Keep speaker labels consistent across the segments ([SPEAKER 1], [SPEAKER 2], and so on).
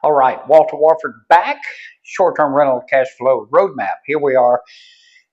[SPEAKER 1] All right, Walter Wofford back. Short-term rental cash flow roadmap. Here we are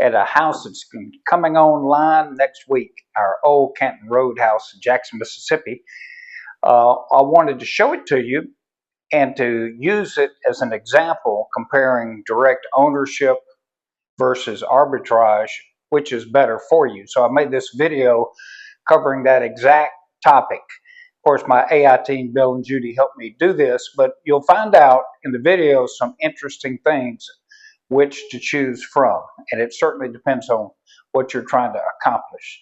[SPEAKER 1] at a house that's coming online next week, our old Canton Road house in Jackson, Mississippi. I wanted to show it to you and to use it as an example comparing direct ownership versus arbitrage, which is better for you. So I made this video covering that exact topic. Of course, my AI team, Bill and Judy, helped me do this, but you'll find out in the video some interesting things which to choose from, and it certainly depends on what you're trying to accomplish.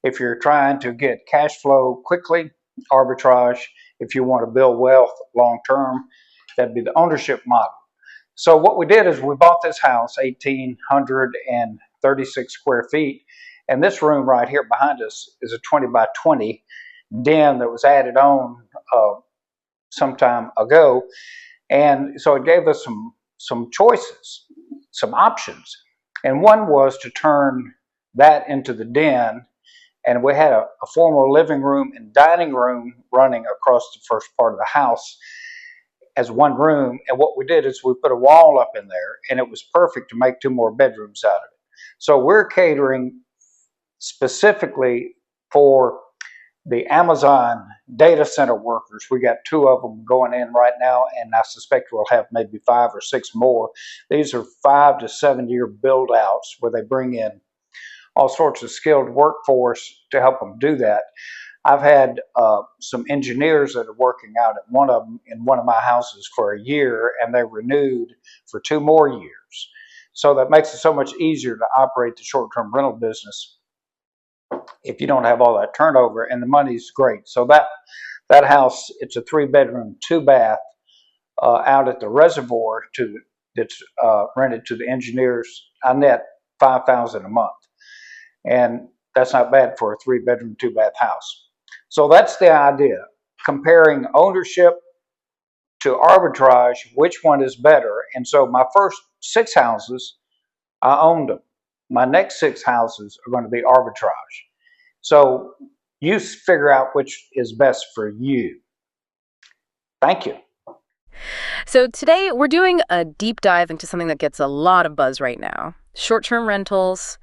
[SPEAKER 1] If you're trying to get cash flow quickly, arbitrage. If you want to build wealth long term, that'd be the ownership model. So what we did is we bought this house, 1,836 square feet, and this room right here behind us is a 20 by 20 den that was added on some time ago, and so it gave us some choices, some options, and one was to turn that into the den, and we had a formal living room and dining room running across the first part of the house as one room. And what we did is we put a wall up in there, and it was perfect to make 2 more bedrooms out of it. So we're catering specifically for the Amazon data center workers. We got 2 of them going in right now, and I suspect we'll have maybe 5 or 6 more. These are 5 to 7 year build outs where they bring in all sorts of skilled workforce to help them do that. I've had some engineers that are working out at one of them in one of my houses for a year, and they renewed for 2 more years. So that makes it so much easier to operate the short-term rental business if you don't have all that turnover, and the money's great. So that house, it's a 3-bedroom, 2-bath out at the reservoir that's rented to the engineers. I net $5,000 a month, and that's not bad for a 3-bedroom, 2-bath house. So that's the idea, comparing ownership to arbitrage, which one is better. And so my first 6 houses, I owned them. My next 6 houses are going to be arbitrage. So you figure out which is best for you. Thank you.
[SPEAKER 2] So today we're doing a deep dive into something that gets a lot of buzz right now. Short-term rentals,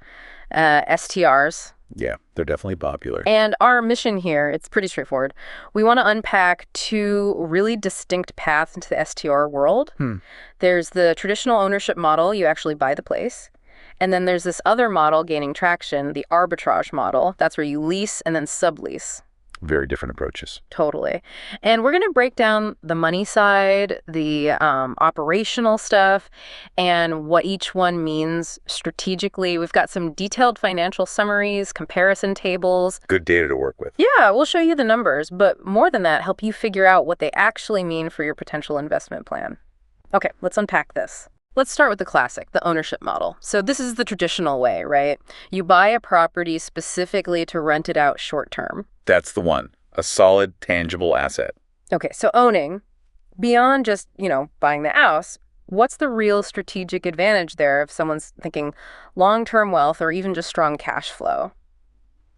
[SPEAKER 2] STRs.
[SPEAKER 3] Yeah, they're definitely popular.
[SPEAKER 2] And our mission here, it's pretty straightforward. We want to unpack 2 really distinct paths into the STR world. There's the traditional ownership model, you actually buy the place. And then there's this other model gaining traction, the arbitrage model. That's where you lease and then sublease.
[SPEAKER 3] Very different approaches.
[SPEAKER 2] Totally. And we're going to break down the money side, the operational stuff, and what each one means strategically. We've got some detailed financial summaries, comparison tables.
[SPEAKER 3] Good data to work with.
[SPEAKER 2] Yeah, we'll show you the numbers, but more than that, help you figure out what they actually mean for your potential investment plan. Okay, let's unpack this. Let's start with the classic, the ownership model. So this is the traditional way, right? You buy a property specifically to rent it out short term.
[SPEAKER 3] That's the one. A solid, tangible asset.
[SPEAKER 2] Okay, so owning, beyond just, buying the house, what's the real strategic advantage there if someone's thinking long-term wealth or even just strong cash flow?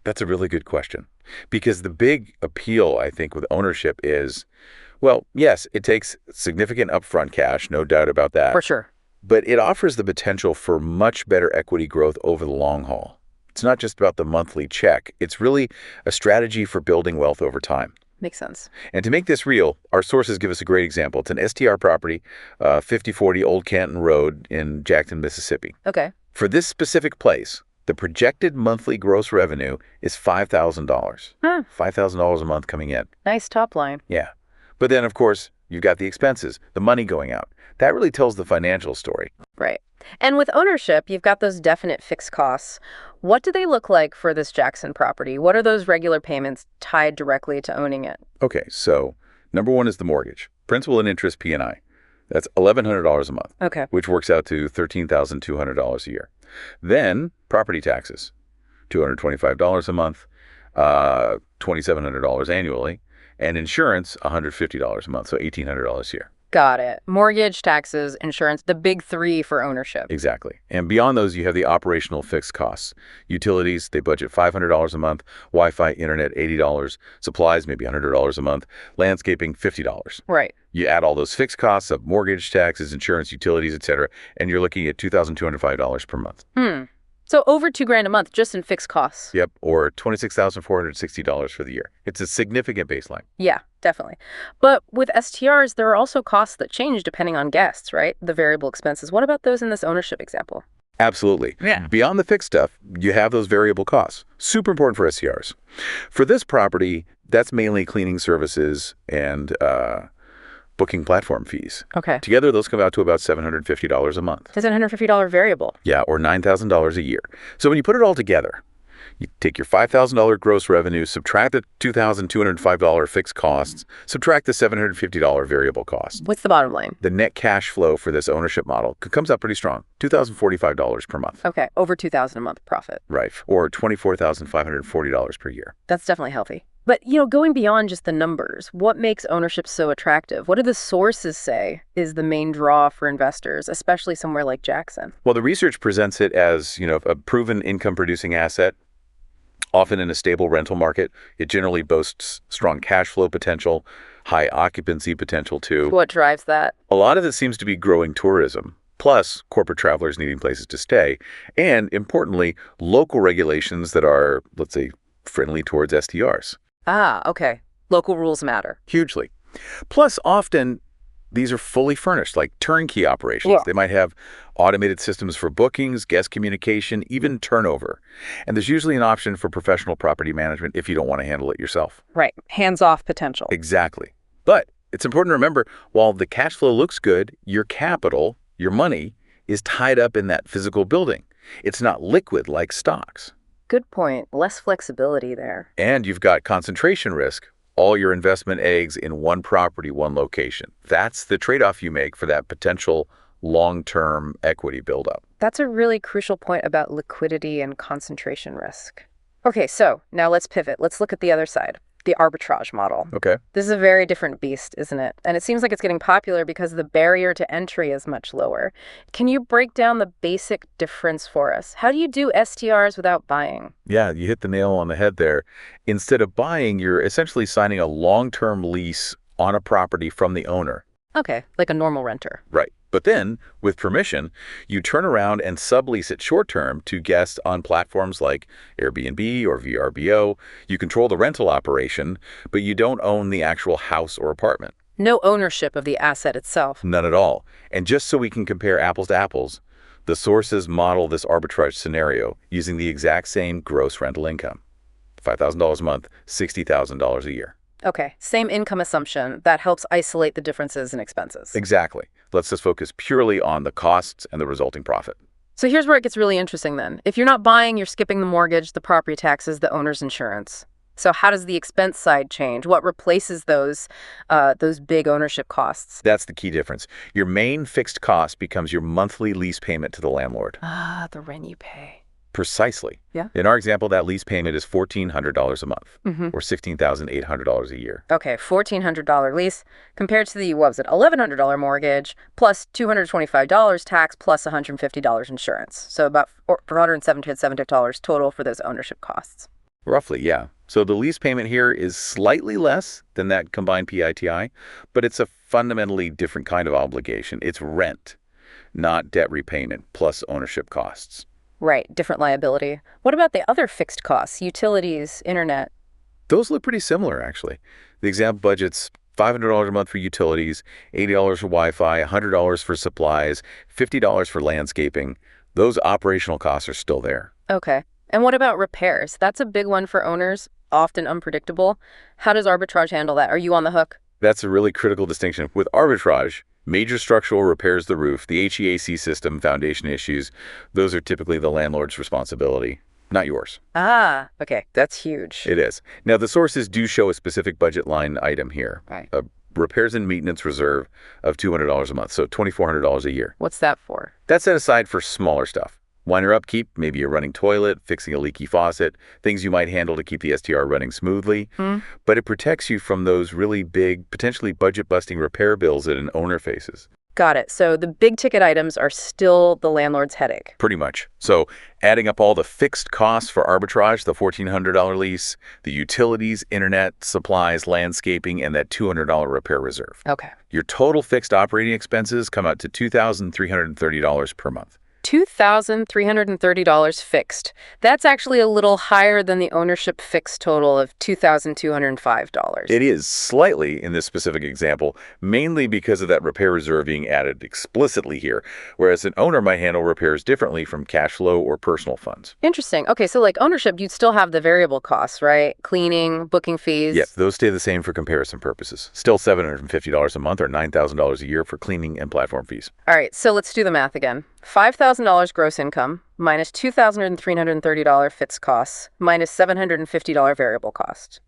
[SPEAKER 3] That's a really good question. Because the big appeal, I think, with ownership is, well, yes, it takes significant upfront cash, no doubt about that.
[SPEAKER 2] For sure.
[SPEAKER 3] But it offers the potential for much better equity growth over the long haul. It's not just about the monthly check. It's really a strategy for building wealth over time.
[SPEAKER 2] Makes sense.
[SPEAKER 3] And to make this real, our sources give us a great example. It's an STR property, 5040 Old Canton Road in Jackson, Mississippi.
[SPEAKER 2] Okay.
[SPEAKER 3] For this specific place, the projected monthly gross revenue is $5,000. $5,000 a month coming in.
[SPEAKER 2] Nice top line.
[SPEAKER 3] Yeah. But then, of course, you've got the expenses, the money going out. That really tells the financial story.
[SPEAKER 2] Right. And with ownership, you've got those definite fixed costs. What do they look like for this Jackson property? What are those regular payments tied directly to owning it?
[SPEAKER 3] Okay, so number 1 is the mortgage. Principal and interest P&I. That's $1,100 a month.
[SPEAKER 2] Okay.
[SPEAKER 3] Which works out to $13,200 a year. Then property taxes, $225 a month, $2,700 annually. And insurance, $150 a month, so $1,800 a year.
[SPEAKER 2] Got it. Mortgage, taxes, insurance, the big three for ownership.
[SPEAKER 3] Exactly. And beyond those, you have the operational fixed costs. Utilities, they budget $500 a month. Wi-Fi, internet, $80. Supplies, maybe $100 a month. Landscaping, $50.
[SPEAKER 2] Right.
[SPEAKER 3] You add all those fixed costs of mortgage, taxes, insurance, utilities, etc., and you're looking at $2,205 per month.
[SPEAKER 2] So over $2,000 a month just in fixed costs.
[SPEAKER 3] Yep, or $26,460 for the year. It's a significant baseline.
[SPEAKER 2] Yeah, definitely. But with STRs, there are also costs that change depending on guests, right? The variable expenses. What about those in this ownership example?
[SPEAKER 3] Absolutely. Yeah. Beyond the fixed stuff, you have those variable costs. Super important for STRs. For this property, that's mainly cleaning services and booking platform fees.
[SPEAKER 2] Okay.
[SPEAKER 3] Together, those come out to about $750 a month.
[SPEAKER 2] It's a $750 variable.
[SPEAKER 3] Yeah, or $9,000 a year. So when you put it all together, you take your $5,000 gross revenue, subtract the $2,205 fixed costs, subtract the $750 variable cost.
[SPEAKER 2] What's the bottom line?
[SPEAKER 3] The net cash flow for this ownership model comes out pretty strong, $2,045 per month.
[SPEAKER 2] Okay, over $2,000 a month profit.
[SPEAKER 3] Right, or $24,540 per year.
[SPEAKER 2] That's definitely healthy. But, going beyond just the numbers, what makes ownership so attractive? What do the sources say is the main draw for investors, especially somewhere like Jackson?
[SPEAKER 3] Well, the research presents it as, a proven income-producing asset, often in a stable rental market. It generally boasts strong cash flow potential, high occupancy potential, too.
[SPEAKER 2] What drives that?
[SPEAKER 3] A lot of it seems to be growing tourism, plus corporate travelers needing places to stay, and, importantly, local regulations that are, let's say, friendly towards STRs.
[SPEAKER 2] Ah, okay. Local rules matter.
[SPEAKER 3] Hugely. Plus, often, these are fully furnished, like turnkey operations.
[SPEAKER 2] Yeah.
[SPEAKER 3] They might have automated systems for bookings, guest communication, even turnover. And there's usually an option for professional property management if you don't want to handle it yourself.
[SPEAKER 2] Right. Hands-off potential.
[SPEAKER 3] Exactly. But it's important to remember, while the cash flow looks good, your capital, your money, is tied up in that physical building. It's not liquid like stocks.
[SPEAKER 2] Good point. Less flexibility there.
[SPEAKER 3] And you've got concentration risk. All your investment eggs in one property, one location. That's the trade-off you make for that potential long-term equity buildup.
[SPEAKER 2] That's a really crucial point about liquidity and concentration risk. Okay, so now let's pivot. Let's look at the other side, the arbitrage model.
[SPEAKER 3] Okay.
[SPEAKER 2] This is a very different beast, isn't it? And it seems like it's getting popular because the barrier to entry is much lower. Can you break down the basic difference for us? How do you do STRs without buying?
[SPEAKER 3] Yeah, you hit the nail on the head there. Instead of buying, you're essentially signing a long-term lease on a property from the owner.
[SPEAKER 2] Okay, like a normal renter.
[SPEAKER 3] Right. But then, with permission, you turn around and sublease it short-term to guests on platforms like Airbnb or VRBO. You control the rental operation, but you don't own the actual house or apartment.
[SPEAKER 2] No ownership of the asset itself.
[SPEAKER 3] None at all. And just so we can compare apples to apples, the sources model this arbitrage scenario using the exact same gross rental income. $5,000 a month, $60,000 a year.
[SPEAKER 2] Okay, same income assumption. That helps isolate the differences in expenses.
[SPEAKER 3] Exactly. Let's just focus purely on the costs and the resulting profit.
[SPEAKER 2] So here's where it gets really interesting then. If you're not buying, you're skipping the mortgage, the property taxes, the owner's insurance. So how does the expense side change? What replaces those big ownership costs?
[SPEAKER 3] That's the key difference. Your main fixed cost becomes your monthly lease payment to the landlord.
[SPEAKER 2] Ah, the rent you pay.
[SPEAKER 3] Precisely.
[SPEAKER 2] Yeah.
[SPEAKER 3] In our example, that lease payment is $1,400 a month,
[SPEAKER 2] Mm-hmm.
[SPEAKER 3] or $16,800 a year.
[SPEAKER 2] Okay, $1,400 lease compared to the, $1,100 mortgage plus $225 tax plus $150 insurance. So about $470 total for those ownership costs.
[SPEAKER 3] Roughly, yeah. So the lease payment here is slightly less than that combined PITI, but it's a fundamentally different kind of obligation. It's rent, not debt repayment plus ownership costs.
[SPEAKER 2] Right, different liability. What about the other fixed costs, utilities, internet?
[SPEAKER 3] Those look pretty similar, actually. The example budget's $500 a month for utilities, $80 for Wi-Fi, $100 for supplies, $50 for landscaping. Those operational costs are still there.
[SPEAKER 2] Okay. And what about repairs? That's a big one for owners, often unpredictable. How does arbitrage handle that? Are you on the hook?
[SPEAKER 3] That's a really critical distinction. With arbitrage, major structural repairs the roof, the HVAC system, foundation issues, those are typically the landlord's responsibility, not yours.
[SPEAKER 2] Ah, okay. That's huge.
[SPEAKER 3] It is. Now, the sources do show a specific budget line item here.
[SPEAKER 2] Right.
[SPEAKER 3] A repairs and maintenance reserve of $200 a month, so $2,400 a year.
[SPEAKER 2] What's that for?
[SPEAKER 3] That's set aside for smaller stuff. Minor upkeep, maybe a running toilet, fixing a leaky faucet, things you might handle to keep the STR running smoothly. But it protects you from those really big, potentially budget-busting repair bills that an owner faces.
[SPEAKER 2] Got it. So the big ticket items are still the landlord's headache.
[SPEAKER 3] Pretty much. So adding up all the fixed costs for arbitrage, the $1,400 lease, the utilities, internet, supplies, landscaping, and that $200 repair reserve.
[SPEAKER 2] Okay.
[SPEAKER 3] Your total fixed operating expenses come out to $2,330 per month.
[SPEAKER 2] $2,330 fixed. That's actually a little higher than the ownership fixed total of $2,205.
[SPEAKER 3] It is slightly in this specific example, mainly because of that repair reserve being added explicitly here, whereas an owner might handle repairs differently from cash flow or personal funds.
[SPEAKER 2] Interesting. Okay, so like ownership, you'd still have the variable costs, right? Cleaning, booking fees.
[SPEAKER 3] Yes, those stay the same for comparison purposes. Still $750 a month or $9,000 a year for cleaning and platform fees.
[SPEAKER 2] All right, so let's do the math again. $5,000 gross income minus $2,330 fixed costs minus $750 variable cost.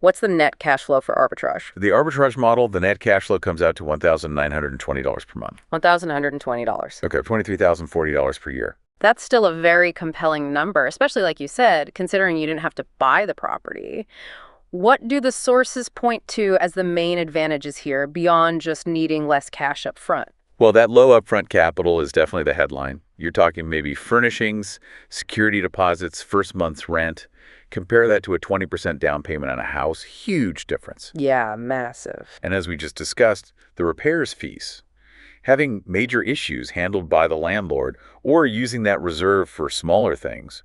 [SPEAKER 2] What's the net cash flow for arbitrage?
[SPEAKER 3] For the arbitrage model, the net cash flow comes out to $1,920 per month.
[SPEAKER 2] $1,120.
[SPEAKER 3] Okay, $23,040 per year.
[SPEAKER 2] That's still a very compelling number, especially like you said, considering you didn't have to buy the property. What do the sources point to as the main advantages here beyond just needing less cash up front?
[SPEAKER 3] Well, that low upfront capital is definitely the headline. You're talking maybe furnishings, security deposits, first month's rent. Compare that to a 20% down payment on a house. Huge difference.
[SPEAKER 2] Yeah, massive.
[SPEAKER 3] And as we just discussed, the repairs fees. Having major issues handled by the landlord or using that reserve for smaller things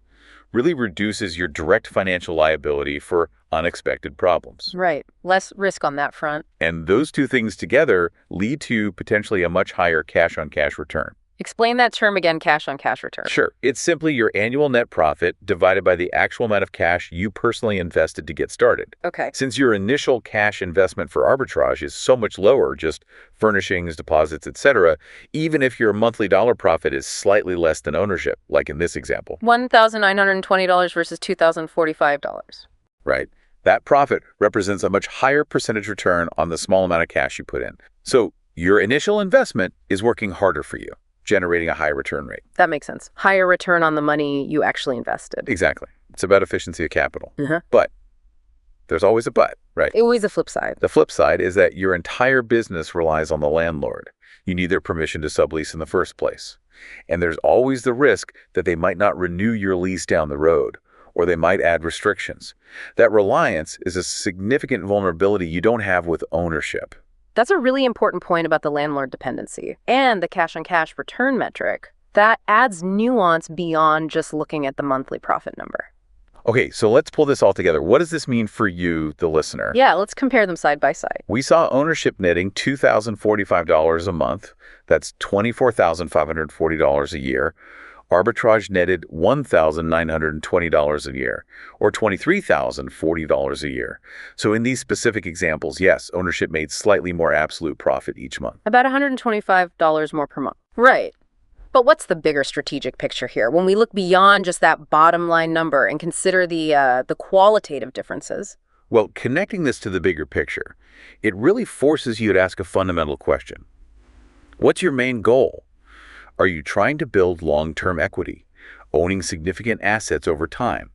[SPEAKER 3] really reduces your direct financial liability for unexpected problems.
[SPEAKER 2] Right. Less risk on that front.
[SPEAKER 3] And those two things together lead to potentially a much higher cash-on-cash return.
[SPEAKER 2] Explain that term again, cash-on-cash return.
[SPEAKER 3] Sure. It's simply your annual net profit divided by the actual amount of cash you personally invested to get started.
[SPEAKER 2] Okay.
[SPEAKER 3] Since your initial cash investment for arbitrage is so much lower, just furnishings, deposits, etc., even if your monthly dollar profit is slightly less than ownership, like in this example.
[SPEAKER 2] $1,920 versus $2,045.
[SPEAKER 3] Right. That profit represents a much higher percentage return on the small amount of cash you put in. So your initial investment is working harder for you, generating a higher return rate.
[SPEAKER 2] That makes sense. Higher return on the money you actually invested.
[SPEAKER 3] Exactly. It's about efficiency of capital. But there's always a but, right?
[SPEAKER 2] Always a flip side.
[SPEAKER 3] The flip side is that your entire business relies on the landlord. You need their permission to sublease in the first place. And there's always the risk that they might not renew your lease down the road, or they might add restrictions. That reliance is a significant vulnerability you don't have with ownership.
[SPEAKER 2] That's a really important point about the landlord dependency and the cash-on-cash return metric. That adds nuance beyond just looking at the monthly profit number.
[SPEAKER 3] Okay, so let's pull this all together. What does this mean for you, the listener?
[SPEAKER 2] Yeah, let's compare them side by side.
[SPEAKER 3] We saw ownership netting $2,045 a month. That's $24,540 a year. Arbitrage netted $1,920 a year, or $23,040 a year. So in these specific examples, yes, ownership made slightly more absolute profit each month.
[SPEAKER 2] About $125 more per month. Right. But what's the bigger strategic picture here when we look beyond just that bottom line number and consider the qualitative differences?
[SPEAKER 3] Well, connecting this to the bigger picture, it really forces you to ask a fundamental question. What's your main goal? Are you trying to build long-term equity, owning significant assets over time?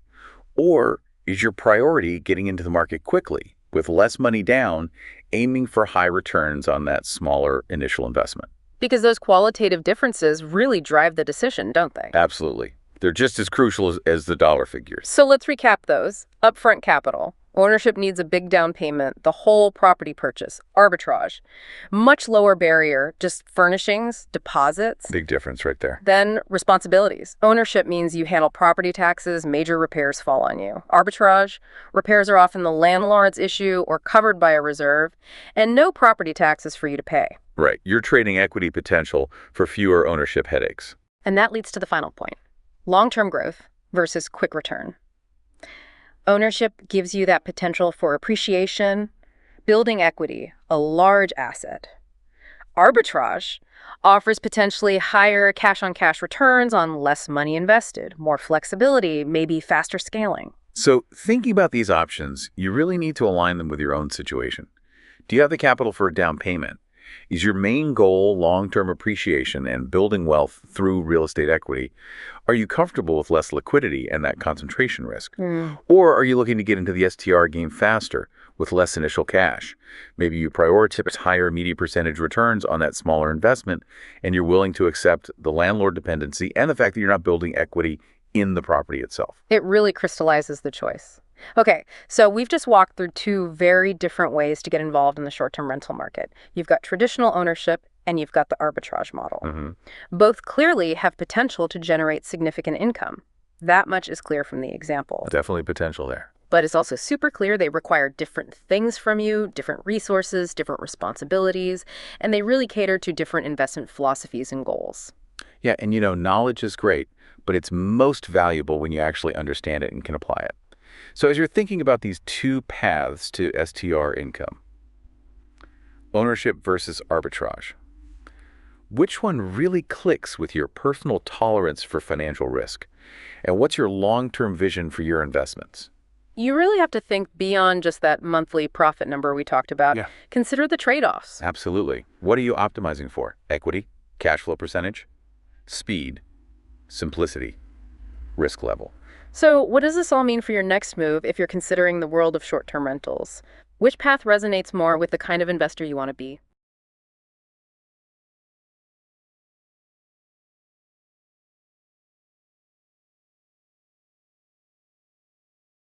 [SPEAKER 3] Or is your priority getting into the market quickly, with less money down, aiming for high returns on that smaller initial investment?
[SPEAKER 2] Because those qualitative differences really drive the decision, don't they?
[SPEAKER 3] Absolutely. They're just as crucial as the dollar figures.
[SPEAKER 2] So let's recap those. Upfront capital. Ownership needs a big down payment, the whole property purchase, arbitrage. Much lower barrier, just furnishings, deposits.
[SPEAKER 3] Big difference right there.
[SPEAKER 2] Then responsibilities. Ownership means you handle property taxes, major repairs fall on you. Arbitrage, repairs are often the landlord's issue or covered by a reserve, and no property taxes for you to pay.
[SPEAKER 3] Right. You're trading equity potential for fewer ownership headaches.
[SPEAKER 2] And that leads to the final point. Long-term growth versus quick return. Ownership gives you that potential for appreciation, building equity, a large asset. Arbitrage offers potentially higher cash-on-cash returns on less money invested, more flexibility, maybe faster scaling.
[SPEAKER 3] So thinking about these options, you really need to align them with your own situation. Do you have the capital for a down payment? Is your main goal long-term appreciation and building wealth through real estate equity? Are you comfortable with less liquidity and that concentration risk? Or are you looking to get into the STR game faster with less initial cash? Maybe you prioritize higher immediate percentage returns on that smaller investment, and you're willing to accept the landlord dependency and the fact that you're not building equity in the property itself.
[SPEAKER 2] It really crystallizes the choice. Okay, so we've just walked through two very different ways to get involved in the short-term rental market. You've got traditional ownership and you've got the arbitrage model. Both clearly have potential to generate significant income. That much is clear from the example.
[SPEAKER 3] Definitely potential there.
[SPEAKER 2] But it's also super clear they require different things from you, different resources, different responsibilities, and they really cater to different investment philosophies and goals.
[SPEAKER 3] Yeah, and knowledge is great, but it's most valuable when you actually understand it and can apply it. So as you're thinking about these two paths to STR income, ownership versus arbitrage, which one really clicks with your personal tolerance for financial risk? And what's your long-term vision for your investments?
[SPEAKER 2] You really have to think beyond just that monthly profit number we talked about.
[SPEAKER 3] Yeah.
[SPEAKER 2] Consider the trade-offs.
[SPEAKER 3] Absolutely. What are you optimizing for? Equity, cash flow percentage, speed, simplicity, risk level.
[SPEAKER 2] So what does this all mean for your next move if you're considering the world of short-term rentals? Which path resonates more with the kind of investor you want to be?